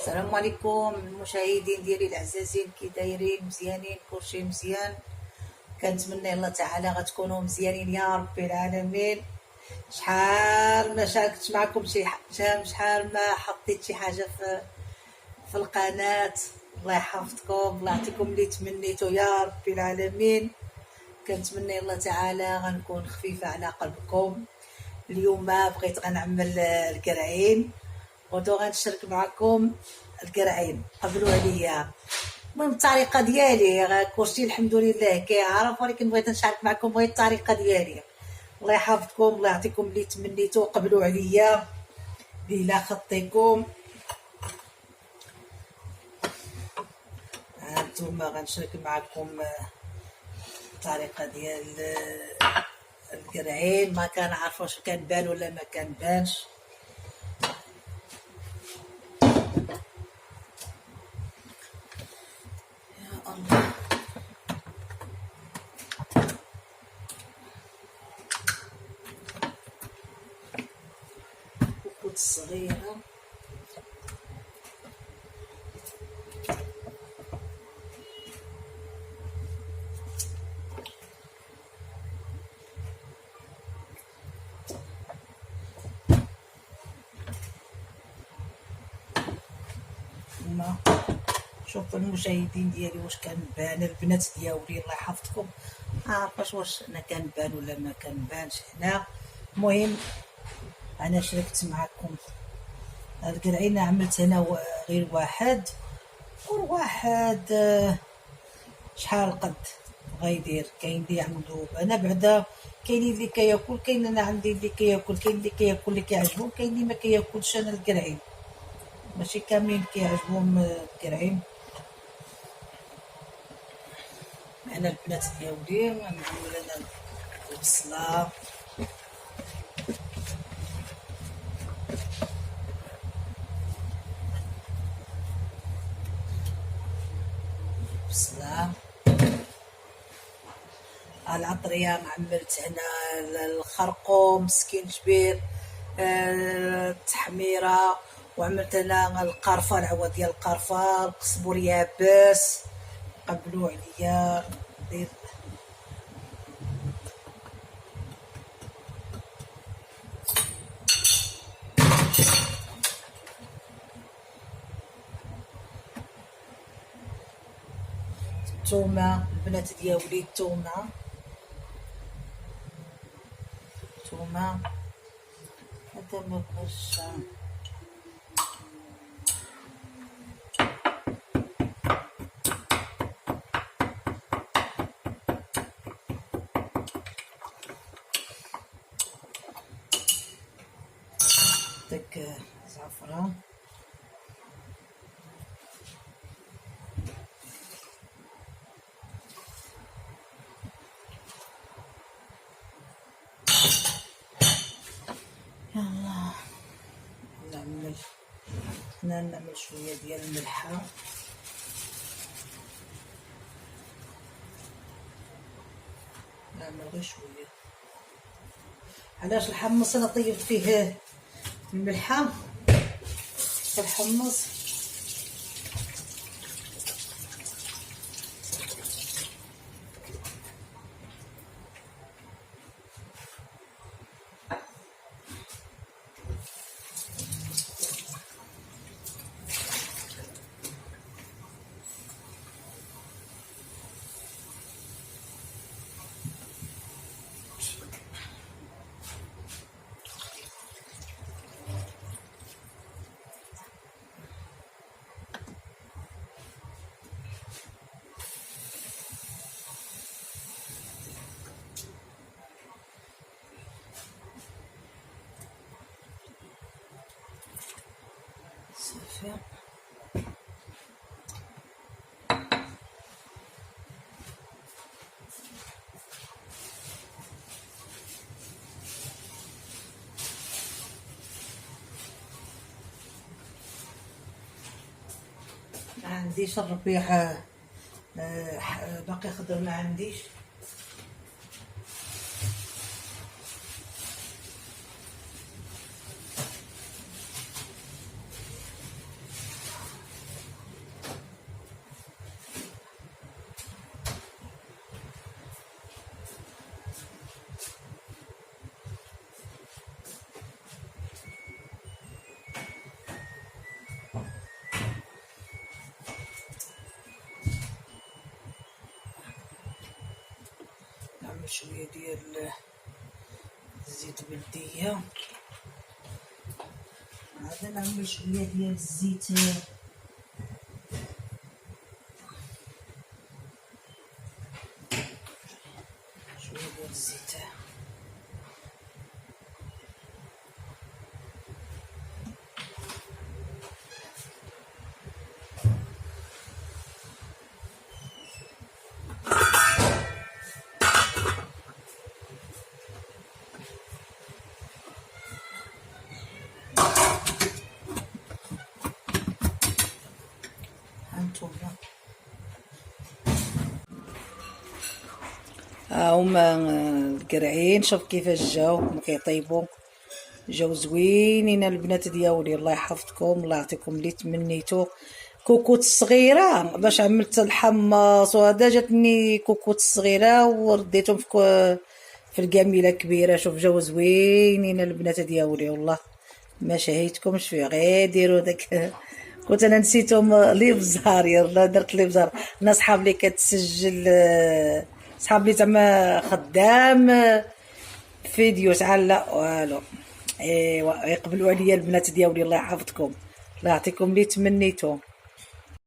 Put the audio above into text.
السلام عليكم المشاهدين ديالي العزازين، كي دايرين؟ مزيانين؟ كلشي مزيان؟ كنتمنى الله تعالى غتكونوا مزيانين يا ربي العالمين. شحال ما شاركت معكم شحال ما حطيت شي حاجه في القناه. الله يحفظكم، الله يعطيكم اللي تمنيتو يا ربي العالمين. كنتمنى الله تعالى غنكون خفيفه على قلبكم. اليوم بغيت غنعمل الكرعين، ودو غنشارك معكم الكرعين. قبلوا عليا. المهم الطريقه ديالي كلشي الحمد لله كيعرف، ولكن بغيت نشارك معكم غير الطريقه ديالي. الله يحفظكم، الله يعطيكم اللي تمنيتو. قبلوا عليا بلا خطيكم. هانتوما غنشارك معكم الطريقه ديال الكرعين. ما كنعرف واش كنبان ولا ما كنبانش. يا الله، كوكوت صغيره. شوفوا المشاهدين ديالي واش كنبان، البنات ديالي الله يحفظكم. عارفاش واش انا كنبان ولا ما كنبانش هنا. المهم انا شاركت معكم القرعين، عملت انا غير واحد، كل واحد شحال قد غيدير. كاين اللي عنده، انا بعدا كاين اللي كياكل، كاين انا عندي اللي كياكل، كاين اللي كياكل اللي كيعجبو، كاين اللي ما كياكلش. انا القرعين ماشي كاملين كيعجبهم القرعين. انا البنات ديالي غنعمل انا البصله، العطريه. عملت هنا الخرقوم سكينجبير، التحميره، وعملت انا القرفه، العوا ديال القرفه، القزبر يابس. قبلوا عليا. ندير الثومه، البنات ديالي الثومه هذا ما بغاش. داك زعفران، يلا نعمل شويه ديال الملحه. نعمل غير شويه. علاش الحمص انا طيبت فيه الملحه. الحمص صافي. ما عنديش الربيع، باقي خضر ما عنديش. شويه ديال الزيت بلديه، عاد نعمل شويه ديال الزيت هانتوما. ها هما القرعين، شوف كيفاش جاو كيطيبوا، جاو زوينين البنات دياولي، الله يحفظكم، الله يعطيكم اللي تمنيتو. كوكوت الصغيره باش عملت الحمص وهذا، جاتني كوكوت الصغيره ورديتهم في القاميله كبيره. شوف جاو زوينين البنات دياولي، والله ما شهيتكمش فيه، غير ديروا داك. كنت انا نسيتهم لي بزار، يلا درت لي بزار. انا صحاب لي كتسجل، صحاب لي زعما خدام فيديو تاع لا والو. ايوا يقبلوا عليا البنات دياولي، الله يحفظكم، الله يعطيكم اللي تمنيتو.